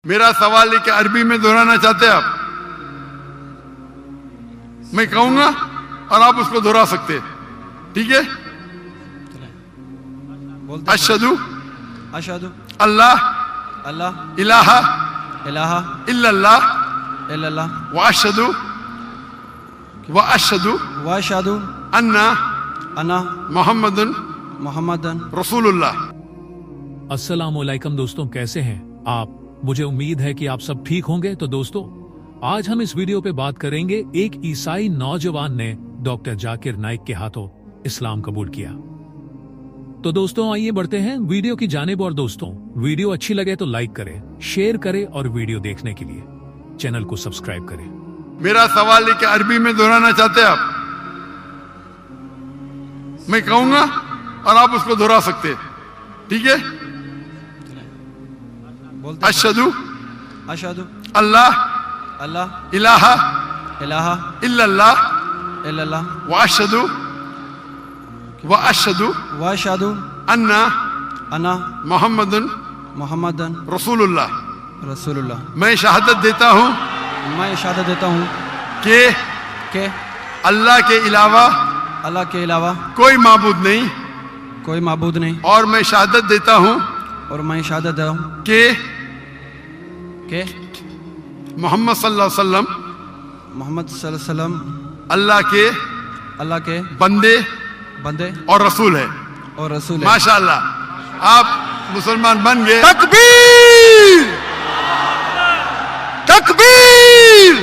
میرا سوال ہے کہ عربی میں دہرانا چاہتے ہیں آپ؟ میں کہوں گا اور آپ اس کو دہرا سکتے ہیں، ٹھیک ہے؟ اشہدو اشہدو اللہ اللہ الہ الہ الا اللہ الا اللہ واشہدو واشہدو انا محمد محمدن رسول اللہ۔ السلام علیکم دوستوں، کیسے ہیں آپ؟ مجھے امید ہے کہ آپ سب ٹھیک ہوں گے۔ تو دوستوں، آج ہم اس ویڈیو پہ بات کریں گے ایک عیسائی نوجوان نے ڈاکٹر ذاکر نائک کے ہاتھوں اسلام قبول کیا۔ تو دوستوں آئیے بڑھتے ہیں ویڈیو کی جانب، اور دوستوں ویڈیو اچھی لگے تو لائک کریں، شیئر کریں اور ویڈیو دیکھنے کے لیے چینل کو سبسکرائب کریں۔ میرا سوال ہے کہ عربی میں دہرانا چاہتے ہیں آپ؟ میں کہوں گا اور آپ اس کو دہرا سکتے ہیں، ٹھیک ہے؟ اشہدو اشہدو اللہ اللہ الہ الہ الا اللہ الا اللہ واشہدو واشہدو انا محمد محمدن رسول اللہ۔ رسول اللہ۔ میں شہادت دیتا ہوں میں شہادت دیتا ہوں کہ کہ اللہ کے علاوہ اللہ کے علاوہ کوئی معبود نہیں، کوئی معبود نہیں، اور میں شہادت دیتا ہوں اور میں شہادت دیتا ہوں کہ کہ محمد صلی اللہ علیہ وسلم محمد صلی اللہ علیہ وسلم اللہ کے بندے اور رسول ہے۔ اور رسول ہے۔ ماشاءاللہ، آپ مسلمان بن گئے۔ تکبیر تکبیر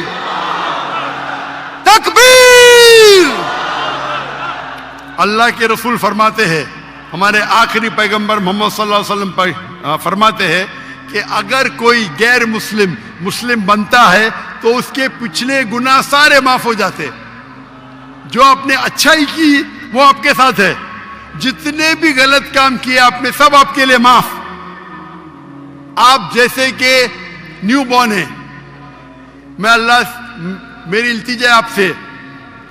تکبیر۔ اللہ کے رسول فرماتے ہیں، ہمارے آخری پیغمبر محمد صلی اللہ علیہ وسلم فرماتے ہیں کہ اگر کوئی غیر مسلم بنتا ہے تو اس کے پچھلے گناہ سارے معاف ہو جاتے۔ جو آپ نے اچھائی کی وہ آپ کے ساتھ ہے، جتنے بھی غلط کام کیے آپ نے سب آپ کے لیے معاف۔ آپ جیسے کہ نیو بورن ہیں، میں میری التجا ہے آپ سے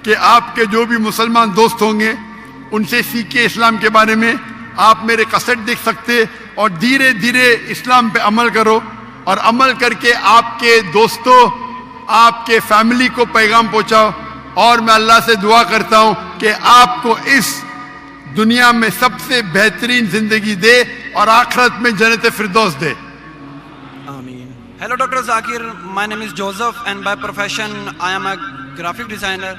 کہ آپ کے جو بھی مسلمان دوست ہوں گے ان سے سیکھیں اسلام کے بارے میں۔ آپ میرے کیسٹ دیکھ سکتے اور دھیرے دھیرے اسلام پہ عمل کرو، اور عمل کر کے آپ کے دوستوں، آپ کے فیملی کو پیغام پہنچاؤ۔ اور میں اللہ سے دعا کرتا ہوں کہ آپ کو اس دنیا میں سب سے بہترین زندگی دے اور آخرت میں جنت فردوس دے۔ آمین۔ Hello doctor Zakir, my name is Joseph and by profession I am a graphic designer.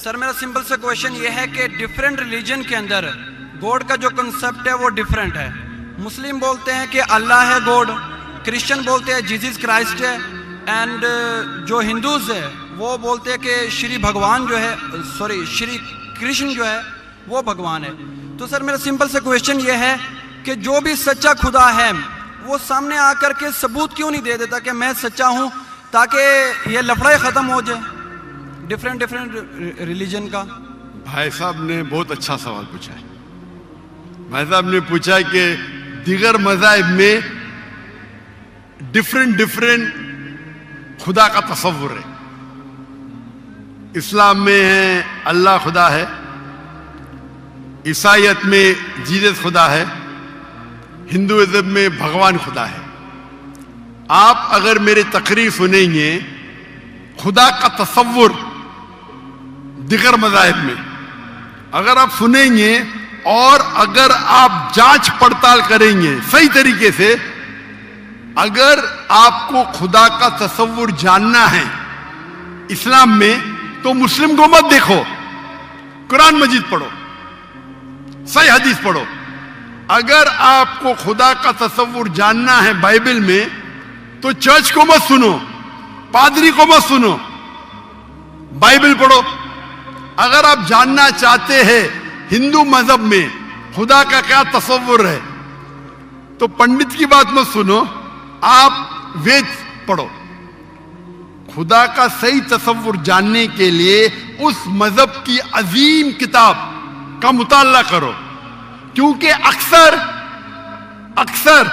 Sir میرا سمپل سا کویشچن یہ ہے کہ ڈفرینٹ ریلیجن کے اندر گوڈ کا جو کنسپٹ ہے وہ ڈفرینٹ ہے۔ مسلم بولتے ہیں کہ اللہ ہے گوڈ، کرسچن بولتے ہیں جیزس کرائسٹ ہے، اینڈ جو ہندوز ہے وہ بولتے ہیں کہ شری بھگوان جو ہے شری کرشن جو ہے وہ بھگوان ہے۔ تو سر میرا سمپل سا کویشچن یہ ہے کہ جو بھی سچا خدا ہے وہ سامنے آ کر کے ثبوت کیوں نہیں دے دیتا کہ میں سچا ہوں، تاکہ یہ لفڑا ختم ہو جائے ڈفرینٹ ریلیجن کا؟ بھائی صاحب نے بہت اچھا سوال پوچھا ہے۔ بھائی صاحب نے پوچھا کہ دیگر مذاہب میں ڈفرینٹ خدا کا تصور ہے۔ اسلام میں ہے اللہ خدا ہے، عیسائیت میں جیزس خدا ہے، ہندوازم میں بھگوان خدا ہے۔ آپ اگر میرے تقریر سنیں گے خدا کا تصور دیگر مذاہب میں اگر آپ سنیں گے اور اگر آپ جانچ پڑتال کریں گے صحیح طریقے سے، اگر آپ کو خدا کا تصور جاننا ہے اسلام میں تو مسلم کو مت دیکھو، قرآن مجید پڑھو، صحیح حدیث پڑھو۔ اگر آپ کو خدا کا تصور جاننا ہے بائبل میں تو چرچ کو مت سنو، پادری کو مت سنو، بائبل پڑھو۔ اگر آپ جاننا چاہتے ہیں ہندو مذہب میں خدا کا کیا تصور ہے تو پنڈت کی بات مت سنو، آپ وید پڑھو۔ خدا کا صحیح تصور جاننے کے لیے اس مذہب کی عظیم کتاب کا مطالعہ کرو، کیونکہ اکثر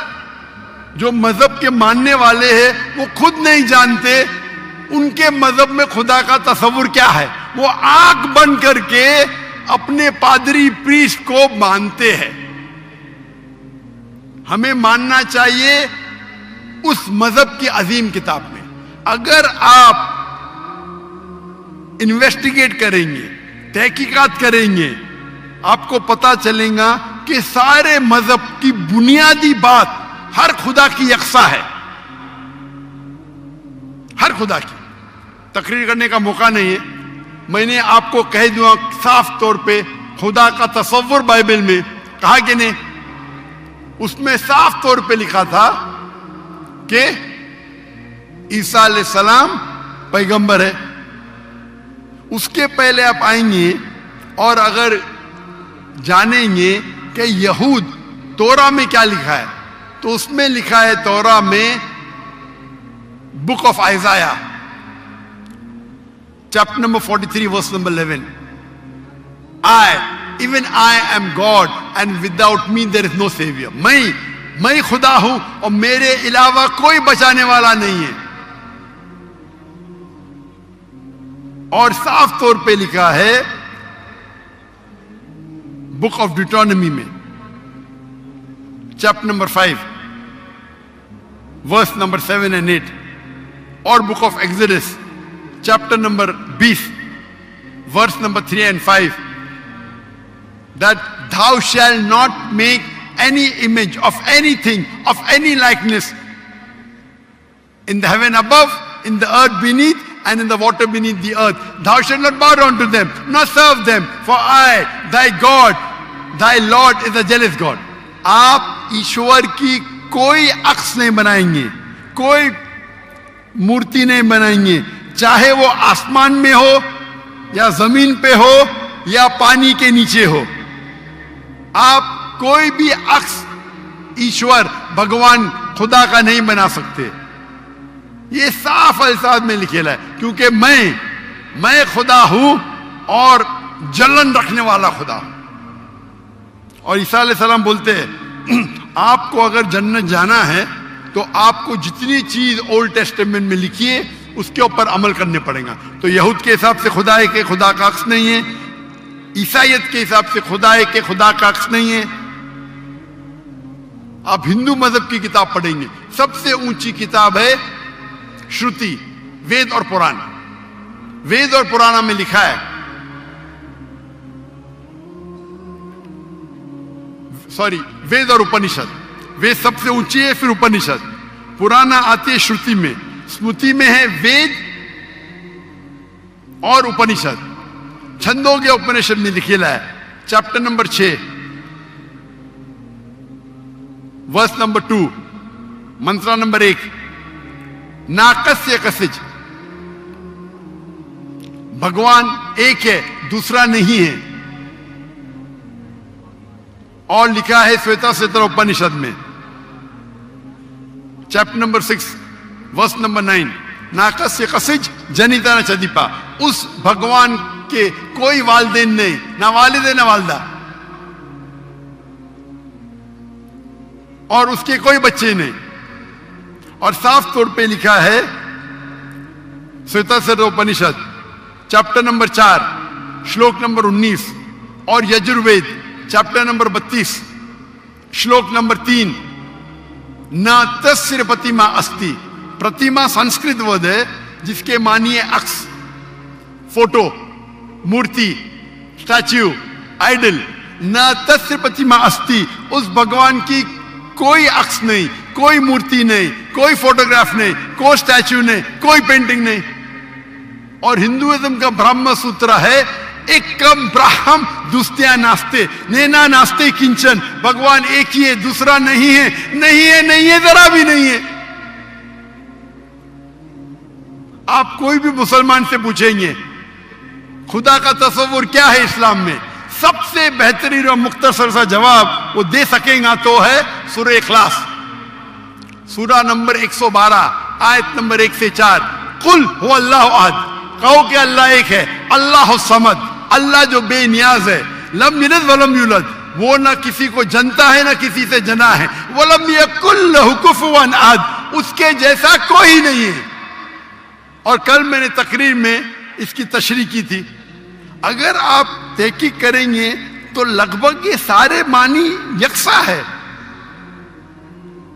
جو مذہب کے ماننے والے ہیں وہ خود نہیں جانتے ان کے مذہب میں خدا کا تصور کیا ہے۔ وہ آنکھ بند کر کے اپنے پادری پریسٹ کو مانتے ہیں۔ ہمیں ماننا چاہیے اس مذہب کی عظیم کتاب میں. اگر آپ انویسٹیگیٹ کریں گے, تحقیقات کریں گے, آپ کو پتا چلے گا کہ سارے مذہب کی بنیادی بات ہر خدا کی یکساں ہے. ہر خدا کی. تقریر کرنے کا موقع نہیں ہے, میں نے آپ کو کہہ دوں صاف طور پہ خدا کا تصور بائبل میں کہا کہ نہیں, اس میں صاف طور پہ لکھا تھا کہ عیسیٰ علیہ السلام پیغمبر ہے. اس کے پہلے آپ آئیں گے اور اگر جانیں گے کہ یہود تورا میں کیا لکھا ہے, تو اس میں لکھا ہے تورا میں book of Isaiah chapter number 43 verse number 11, even I am God and without me there is no savior. میں خدا ہوں اور میرے علاوہ کوئی بچانے والا نہیں ہے. اور صاف طور پہ لکھا ہے بک آف ڈیوٹرانومی میں chapter number 5 verse number 7 and 8, اور book of Exodus chapter number 20 verse number 3 and 5, that thou shalt not make any image of anything, of any likeness in the heaven above, in the earth beneath, and in the water beneath the earth. Thou shalt not bow down to them, nor serve them, for I, thy God, thy Lord is a jealous God. آپ ایشور کی کوئی عکس نہیں بنائیں گے, کوئی مورتی نہیں بنائیں گے, چاہے وہ آسمان میں ہو یا زمین پہ ہو یا پانی کے نیچے ہو. آپ کوئی بھی عکس ایشور بھگوان خدا کا نہیں بنا سکتے. یہ صاف الفاظ میں لکھا ہے, کیونکہ میں خدا ہوں اور جلن رکھنے والا خدا ہوں. اور عیسیٰ علیہ السلام بولتے ہیں آپ کو اگر جنت جانا ہے تو آپ کو جتنی چیز اولڈ ٹیسٹمنٹ میں لکھی ہے اس کے اوپر عمل کرنے پڑے گا. تو یہود کے حساب سے خدا ہے کہ خدا کا عکس نہیں ہے, عیسائیت کے حساب سے خدا ہے کہ خدا کا عکس نہیں ہے. آپ ہندو مذہب کی کتاب پڑھیں گے, سب سے اونچی کتاب ہے شروتی, وید اور پران. وید اور پرانا میں لکھا ہے, وید اور اپنشد. وید سب سے اونچی ہے, پھر اپنشد. پرانا آتی ہے شروتی میں, اسمرتی میں ہے وید اور اپنشد. چھندوگیہ اپنشد میں لکھا ہے chapter number 6 verse number 2 mantra number 1, ناکسیہ کسج, بھگوان ایک ہے دوسرا نہیں ہے. اور لکھا ہے سویتا ستر اپنشد میں چیپٹر نمبر 6 ورس نمبر 9, ناکسیہ کسج جنیتا نہ چدیپا. اس بھگوان کے کوئی والدین نہیں, نہ والد ہے نہ والدہ, اور اس کے کوئی بچے نہیں. اور صاف طور پہ لکھا ہے سویتا ستر اپنشد چیپٹر نمبر 4 شلوک نمبر 19, اور یجروید چیپٹر نمبر 32 شلوک نمبر 3, نہ تسر پتیما استی. پرتیما سنسکرت ورڈ ہے جس کے معنی ہے عکس, فوٹو, مورتی, اسٹیچو, آئیڈل. نہ تسر پتیما استی, اس بھگوان کی کوئی عکس نہیں, کوئی مورتی نہیں, کوئی فوٹوگراف نہیں, کوئی اسٹیچو نہیں, کوئی پینٹنگ نہیں. اور ہندوازم کا برہم سوترا ہے ایکم براہم دوستیا ناستے, نینا ناستے کنچن. بھگوان ایک ہی ہے, دوسرا نہیں ہے, نہیں ہے, نہیں ہے, ذرا بھی نہیں ہے. آپ کوئی بھی مسلمان سے پوچھیں گے خدا کا تصور کیا ہے اسلام میں, سب سے بہترین اور مختصر سا جواب وہ دے سکیں گا تو ہے سورہ اخلاص, سورہ نمبر 112 آیت نمبر 1 سے 4. قل هو اللہ احد, کہو کہ اللہ ایک ہے. اللہ الصمد, اللہ جو بے نیاز ہے. لم یلد ولم یولد, وہ نہ کسی کو جنتا ہے نہ کسی سے جنا ہے. ولم یکن لہ کفوا احد, اس کے جیسا کوئی نہیں ہے. اور کل میں نے تقریر میں اس کی تشریح کی تھی. اگر آپ تحقیق کریں گے تو لگ بھگ یہ سارے معنی یکساں ہے.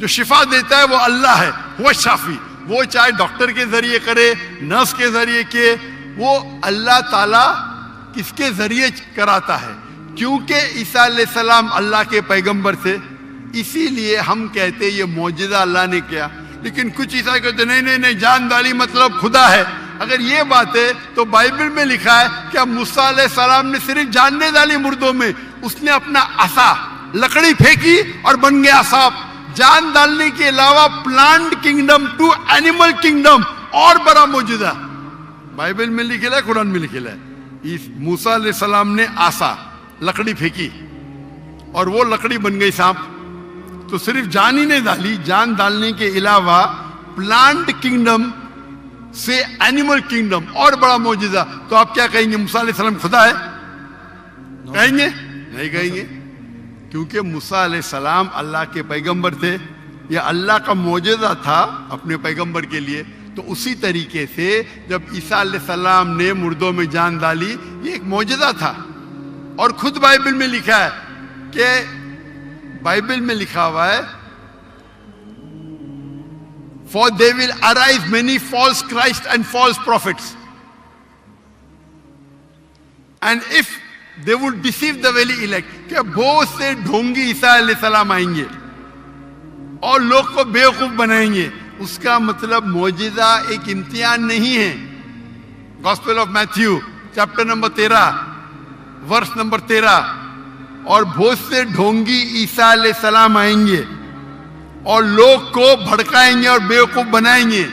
جو شفا دیتا ہے وہ اللہ ہے، وہ شافی. وہ چاہے ڈاکٹر کے ذریعے کرے، نرس کے ذریعے کے، وہ اللہ تعالیٰ کس کے ذریعے کراتا ہے؟ کیونکہ عیسیٰ علیہ السلام اللہ کے پیغمبر تھے، اسی لیے ہم کہتے یہ معجزہ اللہ نے کیا. لیکن کچھ عیسائی کہتے نہیں، جان ڈالی مطلب خدا ہے. اگر یہ بات ہے تو بائبل میں لکھا ہے کہ موسیٰ علیہ السلام نے صرف جان نہیں ڈالی مردوں میں، اس نے اپنا عصا لکڑی پھینکی اور بن گیا سانپ. جان ڈالنے کے علاوہ plant kingdom to animal kingdom اور بڑا معجزہ بائبل میں لکھا ہے، قرآن میں لکھا ہے. موسیٰ علیہ السلام نے عصا لکڑی پھینکی اور وہ لکڑی بن گئی سانپ. تو صرف جان ہی نہیں ڈالی، جان ڈالنے کے علاوہ پلانٹ کنگڈم سے اینیمل کنگڈم اور بڑا معجزہ. تو آپ کیا کہیں گے موسیٰ علیہ السلام خدا ہے؟ کہیں گے؟ نہیں کہیں گے، کیونکہ موسیٰ علیہ السلام اللہ کے پیغمبر تھے. یہ اللہ کا معجزہ تھا اپنے پیغمبر کے لیے. تو اسی طریقے سے جب عیسیٰ علیہ السلام نے مردوں میں جان ڈالی، یہ ایک معجزہ تھا. اور خود بائبل میں لکھا ہے کہ بائبل میں لکھا ہوا ہے For there will arise many false Christ and false prophets. And if they would deceive the very elect, کہ بہت سے ڈھونگی عیسیٰ علیہ السلام آئیں گے اور لوگ کو بیوقوف بنائیں گے. اس کا مطلب معجزہ ایک امتحان نہیں ہے. Gospel of Matthew chapter number 13 verse number 13. اور بہت سے ڈھونگی عیسیٰ علیہ السلام آئیں گے اور لوگ کو بھڑکائیں گے اور بیوقوف بنائیں گے.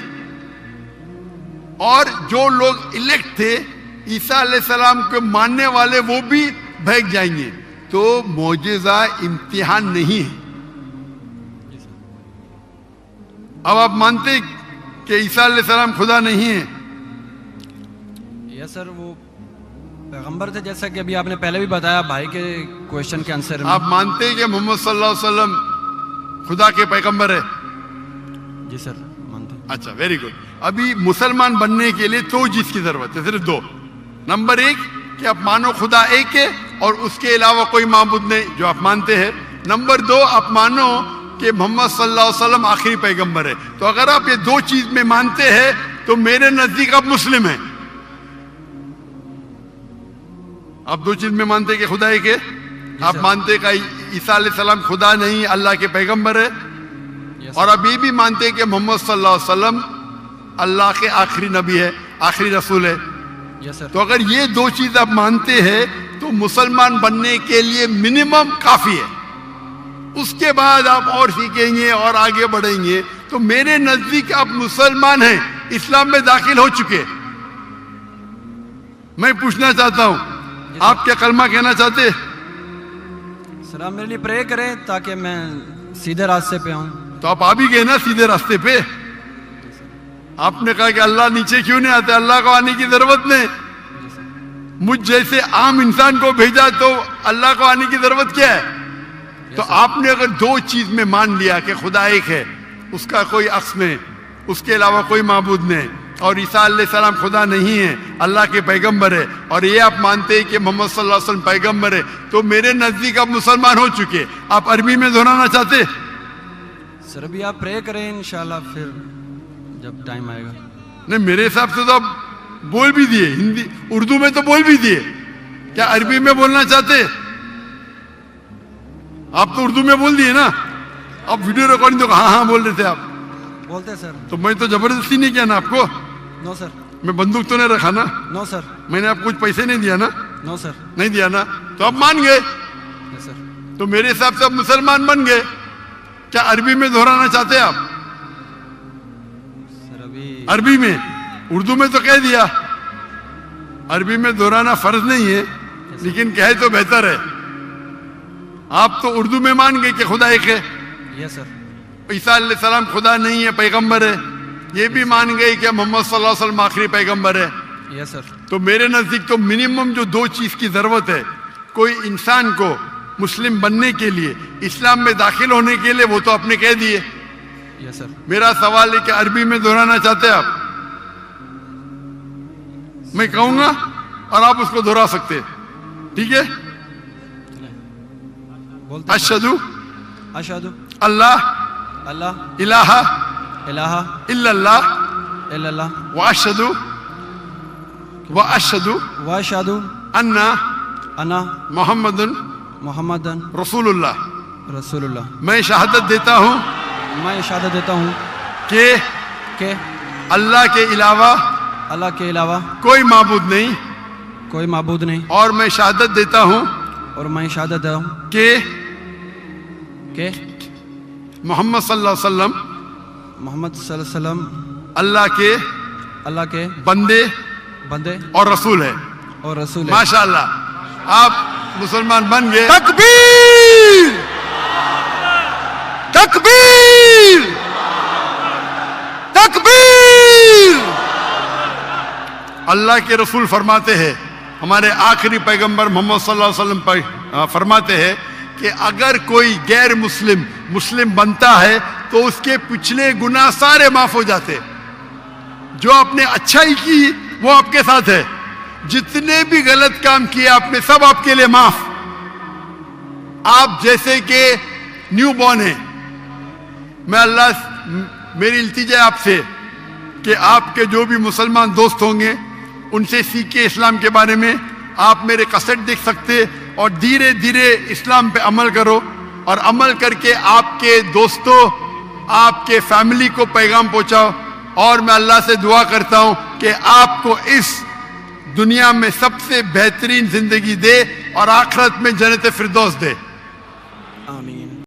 اور جو لوگ الیکٹ تھے عیسیٰ علیہ السلام کو ماننے والے، وہ بھی بہک جائیں گے. تو معجزہ امتحان نہیں ہے. اب آپ مانتے کہ عیسیٰ علیہ السلام خدا نہیں ہے؟ یس سر، وہ پیغمبر تھے، جیسا کہ ابھی آپ نے پہلے بھی بتایا بھائی کے کوشچن کے آنسر میں. آپ مانتے کہ محمد صلی اللہ علیہ وسلم خدا کے پیغمبر ہے؟ جی سر مانتے. اچھا، ویری گڈ. ابھی مسلمان بننے کے لیے دو چیز کی ضرورت ہے، صرف دو. نمبر ایک کہ آپ مانو خدا ایک ہے اور اس کے علاوہ کوئی معبود نہیں، جو آپ مانتے ہیں. نمبر دو، آپ مانو کہ محمد صلی اللہ علیہ وسلم آخری پیغمبر ہے. تو اگر آپ یہ دو چیز میں مانتے ہیں تو میرے نزدیک آپ مسلم ہیں. آپ دو چیز میں مانتے کہ خدا ایک ہے، آپ مانتے کہ عیسیٰ علیہ السلام خدا نہیں اللہ کے پیغمبر ہے، اور اب یہ بھی مانتے کہ محمد صلی اللہ علیہ وسلم اللہ کے آخری نبی ہے، آخری رسول ہے. تو اگر یہ دو چیز آپ مانتے ہیں تو مسلمان بننے کے لیے منیمم کافی ہے. اس کے بعد آپ اور سیکھیں گے اور آگے بڑھیں گے. تو میرے نزدیک آپ مسلمان ہیں، اسلام میں داخل ہو چکے. میں پوچھنا چاہتا ہوں، آپ کیا کلمہ کہنا چاہتے؟ سر آپ میرے لیے پرے کریں تاکہ میں سیدھے راستے پہ آؤں. تو آپ آ بھی گئے نا سیدھے راستے پہ. آپ نے کہا کہ اللہ نیچے کیوں نہیں آتے؟ اللہ کو آنے کی ضرورت نہیں. مجھ جیسے عام انسان کو بھیجا تو اللہ کو آنے کی ضرورت کیا ہے؟ تو آپ نے اگر دو چیز میں مان لیا کہ خدا ایک ہے، اس کا کوئی عکس نہیں، اس کے علاوہ کوئی معبود نہیں، اور عیسیٰ علیہ السلام خدا نہیں ہے، اللہ کے پیغمبر ہے، اور یہ آپ مانتے ہیں کہ محمد صلی اللہ علیہ وسلم پیغمبر ہے، تو میرے نزدیک آپ مسلمان ہو چکے. آپ عربی میں دہرانا چاہتے؟ سر ابھی آپ پرے کریں انشاءاللہ، پھر جب ٹائم آئے گا. نہیں، میرے حساب سے تو آپ بول بھی دیے، ہندی اردو میں تو بول بھی دیے. کیا عربی میں بولنا چاہتے؟ آپ تو اردو میں بول دیے نا. آپ ویڈیو ریکارڈنگ تو ہاں بول رہے تھے آپ. بولتے سر. تو میں تو زبردستی نہیں کیا نا آپ کو. نو سر. میں بندوق تو نہیں رکھا نا. نو سر. میں نے آپ کچھ پیسے نہیں دیا نا. نو سر. نہیں دیا نا. تو آپ مان گئے. سر تو میرے حساب سے آپ مسلمان بن گئے. کیا عربی میں دہرانا چاہتے آپ؟ سر ابھی عربی میں، اردو میں تو کہہ دیا. عربی میں دہرانا فرض نہیں ہے، لیکن کہے تو بہتر ہے. آپ تو اردو میں مان گئے کہ خدا ایک ہے. یس سر. عیسیٰ علیہ السلام خدا نہیں ہے، پیغمبر ہے. یہ بھی مان گئے کہ محمد صلی اللہ علیہ وسلم آخری پیغمبر ہے. یس سر. تو میرے نزدیک تو منیمم جو دو چیز کی ضرورت ہے کوئی انسان کو مسلم بننے کے لیے، اسلام میں داخل ہونے کے لیے، وہ تو آپ نے کہہ دیے. یس سر. میرا سوال ہے کہ عربی میں دہرانا چاہتے ہیں آپ؟ میں کہوں گا اور آپ اس کو دہرا سکتے. ٹھیک ہے. بولتے اشہدو اشہدو اللہ اللہ الہ الہ الا اللہ الا اللہ واشهد واشهد ان ان محمد محمد رسول اللہ. رسول اللہ. میں شہادت دیتا ہوں میں شہادت دیتا ہوں کہ کہ اللہ کے علاوہ اللہ کے علاوہ کوئی معبود نہیں, کوئی معبود نہیں, اور میں شہادت دیتا ہوں اور میں شہادت دیتا ہوں کہ کہ محمد صلی اللہ علیہ وسلم محمد صلی اللہ علیہ وسلم اللہ کے بندے اور رسول ہے. اور رسول ہے. ماشاء اللہ, آپ مسلمان بن گئے. تکبیر تکبیر تکبیر. اللہ کے رسول فرماتے ہیں, ہمارے آخری پیغمبر محمد صلی اللہ علیہ وسلم فرماتے ہیں کہ اگر کوئی غیر مسلم بنتا ہے تو اس کے پچھلے گناہ سارے معاف ہو جاتے. جو آپ نے اچھائی کی وہ آپ کے ساتھ ہے, جتنے بھی غلط کام کیے آپ نے سب آپ کے لیے معاف. آپ جیسے کہ نیو بورن ہیں, میں اللہ میری التجا آپ سے کہ آپ کے جو بھی مسلمان دوست ہوں گے ان سے سیکھیں اسلام کے بارے میں. آپ میرے کیسٹ دیکھ سکتے اور دھیرے دھیرے اسلام پہ عمل کرو, اور عمل کر کے آپ کے دوستوں آپ کے فیملی کو پیغام پہنچاؤ. اور میں اللہ سے دعا کرتا ہوں کہ آپ کو اس دنیا میں سب سے بہترین زندگی دے اور آخرت میں جنت فردوس دے. آمین.